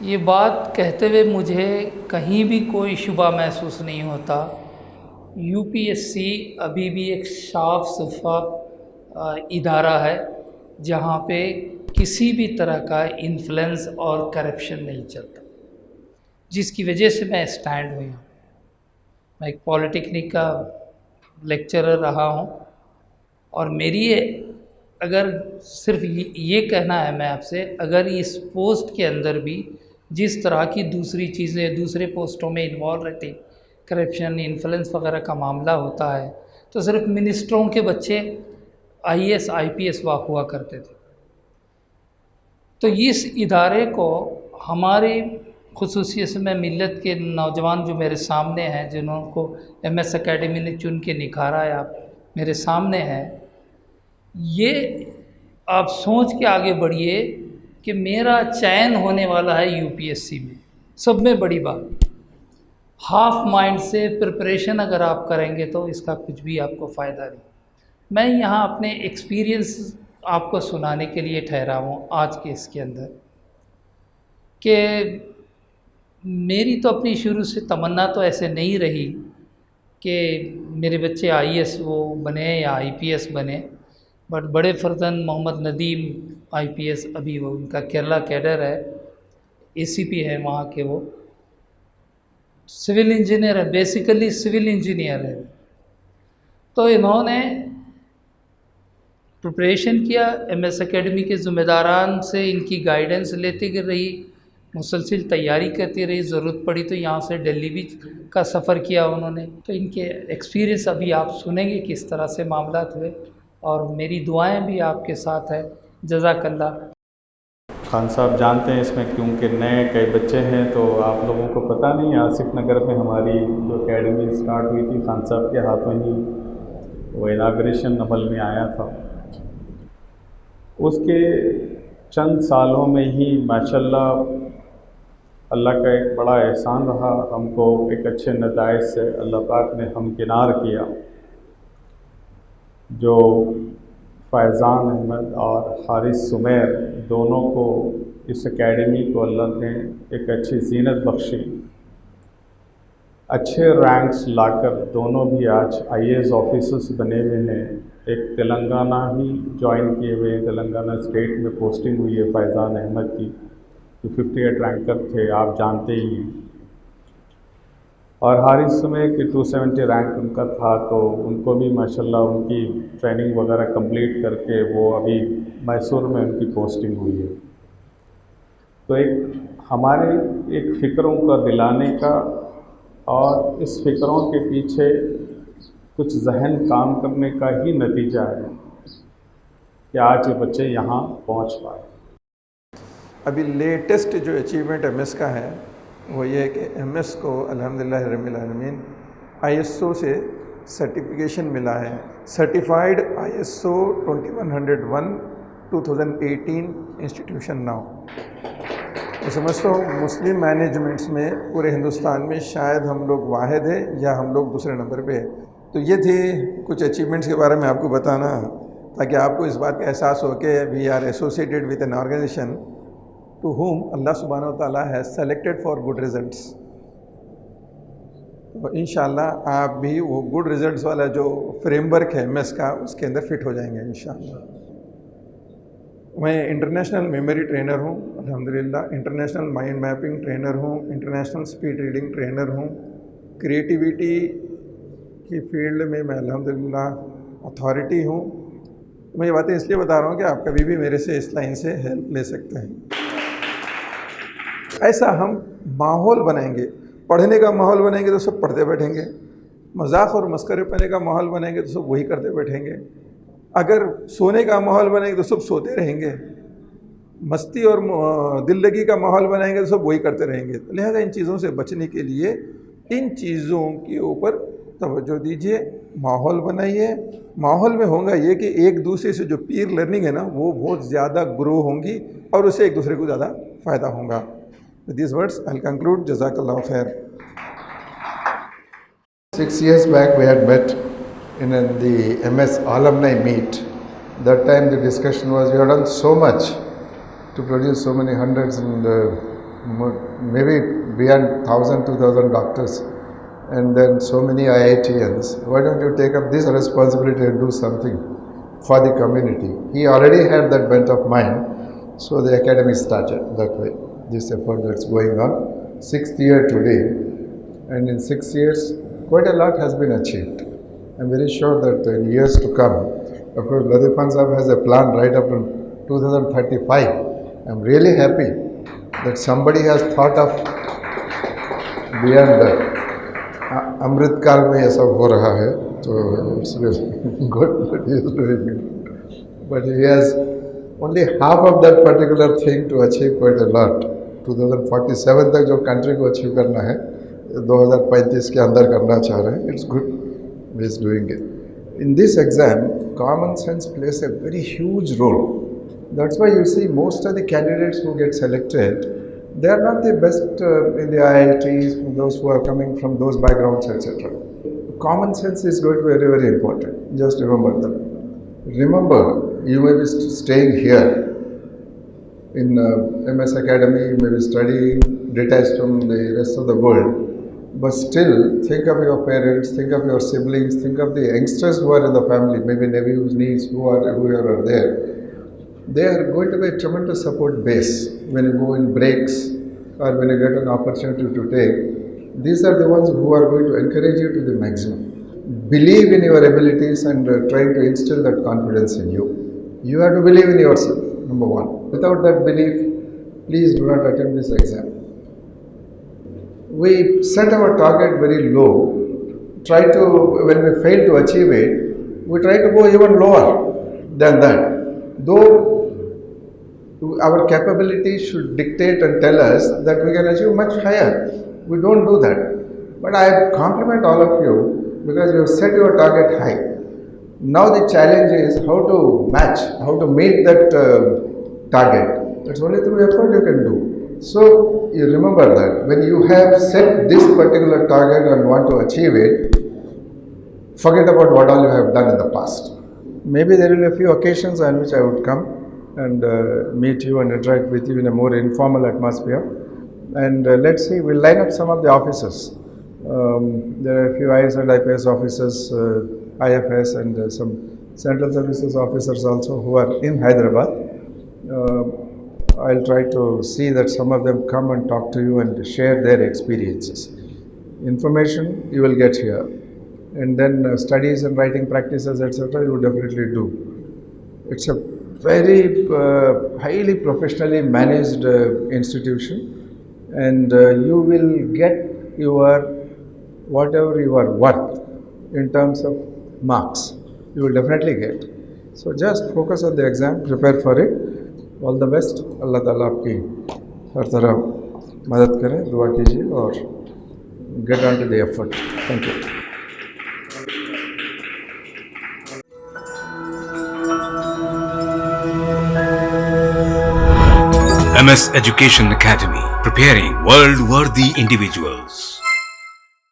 ये बात कहते हुए मुझे कहीं भी कोई शुबा महसूस नहीं होता। यूपीएससी अभी भी एक साफ सुथरा इदारा है जहाँ पे किसी भी तरह का इन्फ्लुएंस और करप्शन नहीं चलता, जिसकी वजह से मैं स्टैंड हुई हूँ। मैं एक पॉलिटेक्निक का लेक्चरर रहा हूँ और मेरी अगर सिर्फ ये कहना है मैं आपसे, अगर इस पोस्ट के अंदर भी जिस तरह की दूसरी चीज़ें दूसरे पोस्टों में इन्वॉल्व रहती, करप्शन इन्फ्लुएंस वगैरह का मामला होता है, तो सिर्फ मिनिस्टरों के बच्चे आईएएस आईपीएस हुआ करते थे। तो इस इदारे को हमारी खुसूसियत से मैं मिल्लत के नौजवान जो मेरे सामने हैं, जिनको एमएस एकेडमी ने चुन के निखारा है, आप मेरे सामने हैं, ये आप सोच के आगे बढ़िए कि मेरा चयन होने वाला है यूपीएससी में। सब में बड़ी बात, हाफ माइंड से प्रिपरेशन अगर आप करेंगे तो इसका कुछ भी आपको फ़ायदा नहीं। मैं यहाँ अपने एक्सपीरियंस आपको सुनाने के लिए ठहरा हूँ आज के इसके अंदर, कि मेरी तो अपनी शुरू से तमन्ना तो ऐसे नहीं रही कि मेरे बच्चे आईएएस वो बने या आईपीएस बने, बट बड़े फर्जंद मोहम्मद नदीम आईपीएस, अभी वो उनका केरला कैडर है, एसीपी है वहाँ के, वो सिविल इंजीनियर है, बेसिकली सिविल इंजीनियर है। तो इन्होंने प्रिपरेशन किया, एमएस एकेडमी के ज़िम्मेदारान से इनकी गाइडेंस लेती रही, मुसलसिल तैयारी करती रही, ज़रूरत पड़ी तो यहाँ से दिल्ली भी का सफ़र किया उन्होंने। तो इनके एक्सपीरियंस अभी आप सुनेंगे किस तरह से मामला हुए, और मेरी दुआएं भी आपके साथ है। जज़ाकल्लाह। खान साहब जानते हैं इसमें, क्योंकि नए कई बच्चे हैं तो आप लोगों को पता नहीं। आसिफ नगर में हमारी जो एकेडमी स्टार्ट हुई थी, खान साहब के हाथों ही वो इनाग्रेशन अमल में आया था। उसके चंद सालों में ही माशाल्लाह अल्लाह का एक बड़ा एहसान रहा, हमको एक अच्छे नताइज से अल्लाह पाक ने हमकिनार किया। जो फैज़ान अहमद और हारिस सुमेर दोनों को इस एकेडमी को अल्लाह ने एक अच्छी ज़ीनत बख्शी, अच्छे रैंक्स लाकर दोनों भी आज आईएएस ऑफिसर्स बने हुए हैं। एक तेलंगाना ही ज्वाइन किए हुए हैं, तेलंगाना स्टेट में पोस्टिंग हुई है फैज़ान अहमद की, जो 58 रैंकर थे, आप जानते ही हैं। और हारिस सुमेर के 270 रैंक उनका था, तो उनको भी माशाल्लाह उनकी ट्रेनिंग वगैरह कंप्लीट करके वो अभी मैसूर में उनकी पोस्टिंग हुई है। तो एक हमारे एक फ़िक्रों का दिलाने का और इस फ़िक्रों के पीछे कुछ जहन काम करने का ही नतीजा है कि आज ये बच्चे यहाँ पहुँच पाए। अभी लेटेस्ट जो अचीवमेंट एमएस का है वो ये है कि एमएस को अल्हम्दुलिल्लाह रब्बिल आलमीन आईएसओ से सर्टिफिकेशन मिला है, सर्टिफाइड आईएसओ 2101 2018 इंस्टीट्यूशन नाउ। मैं समझता हूँ मुस्लिम मैनेजमेंट्स में पूरे हिंदुस्तान में शायद हम लोग वाहिद है या हम लोग दूसरे नंबर पे है। तो ये थे कुछ अचीवमेंट्स के बारे में आपको बताना, ताकि आपको इस बात का एहसास हो कि we are associated with an organisation to whom Allah सुब्हानहू व तआला has selected for good results. तो इंशाअल्लाह आप भी वो गुड रिज़ल्ट्स वाला जो फ्रेमवर्क है एमएस का, उसके अंदर फिट हो जाएंगे इंशाअल्लाह। मैं इंटरनेशनल मेमोरी ट्रेनर हूँ अल्हम्दुलिल्लाह, इंटरनेशनल माइंड मैपिंग ट्रेनर हूँ, इंटरनेशनल स्पीड रीडिंग ट्रेनर हूँ। क्रिएटिविटी की फील्ड में मैं अल्हम्दुलिल्लाह अथॉरिटी हूँ। मैं ये बातें इसलिए बता रहा हूँ कि आप कभी भी मेरे से इस लाइन से हेल्प ले सकते हैं। ऐसा हम माहौल बनाएंगे, पढ़ने का माहौल बनाएंगे तो सब पढ़ते बैठेंगे, मजाक और मस्करे पने का माहौल बनाएंगे तो सब वही करते बैठेंगे, अगर सोने का माहौल बनाएंगे तो सब सोते रहेंगे, मस्ती और दिल लगी का माहौल बनाएंगे तो सब वही करते रहेंगे। लिहाजा इन चीज़ों से बचने के लिए इन चीज़ों के ऊपर तवज्जो दीजिए, माहौल बनाइए। माहौल में होगा ये कि एक दूसरे से जो पीर लर्निंग है ना, वो बहुत ज़्यादा ग्रो होंगी और उससे एक दूसरे को ज़्यादा फ़ायदा होगा। With these words, I'll conclude. Jazakallah khair. 6 years back we had met in the MS alumni meet. That time the discussion was, we have done so much to produce so many hundreds and maybe beyond 1,000, 2,000 doctors, and then so many IITians. Why don't you take up this responsibility and do something for the community? He already had that bent of mind, so the academy started that way. This effort that's going on, 6th year today, and in 6 years, quite a lot has been achieved. I'm very sure that in years to come, of course, Latif Khan Sahab has a plan right up to 2035. I'm really happy that somebody has thought of beyond that. अमृत काल में ये सब हो रहा है, तो it's good that he is doing it. But he has only half of that particular thing to achieve quite a lot. 2047 तक जो country को achieve करना है, 2035 के अंदर करना चाह रहे हैं. It's good he is doing it. In this exam, common sense plays a very huge role. That's why you see most of the candidates who get selected, they are not the best in the IITs, those who are coming from those backgrounds, etc. Common sense is going to be very, very important. Just remember that. Remember, you may be staying here in MS Academy, you may be studying detached from the rest of the world, but still think of your parents, think of your siblings, think of the youngsters who are in the family, maybe nephews, nieces who are there. They are going to be a tremendous support base when you go in breaks or when you get an opportunity to take. These are the ones who are going to encourage you to the maximum. Believe in your abilities and try to instill that confidence in you. You have to believe in yourself, number one. Without that belief, please do not attempt this exam. We set our target very low. When we fail to achieve it, we try to go even lower than that. Though our capability should dictate and tell us that we can achieve much higher. We don't do that. But I compliment all of you because you have set your target high. Now the challenge is how to match, how to meet that target. That's only through effort you can do. So you remember that when you have set this particular target and want to achieve it, forget about what all you have done in the past. Maybe there will be a few occasions on which I would come and meet you and interact with you in a more informal atmosphere. And let's see, we'll line up some of the officers. There are a few IAS and IPS officers, IFS and some central services officers also who are in Hyderabad. I'll try to see that some of them come and talk to you and share their experiences. Information you will get here. And then studies and writing practices, etc., you definitely do. It's a very highly professionally managed institution, and you will get your whatever you are worth in terms of marks. You will definitely get. So just focus on the exam, prepare for it. All the best. Allah Ta'ala आपकी हर तरह मदद करे, दुआ कीजिए और get on to the effort. Thank you. MS Education Academy, preparing world-worthy individuals.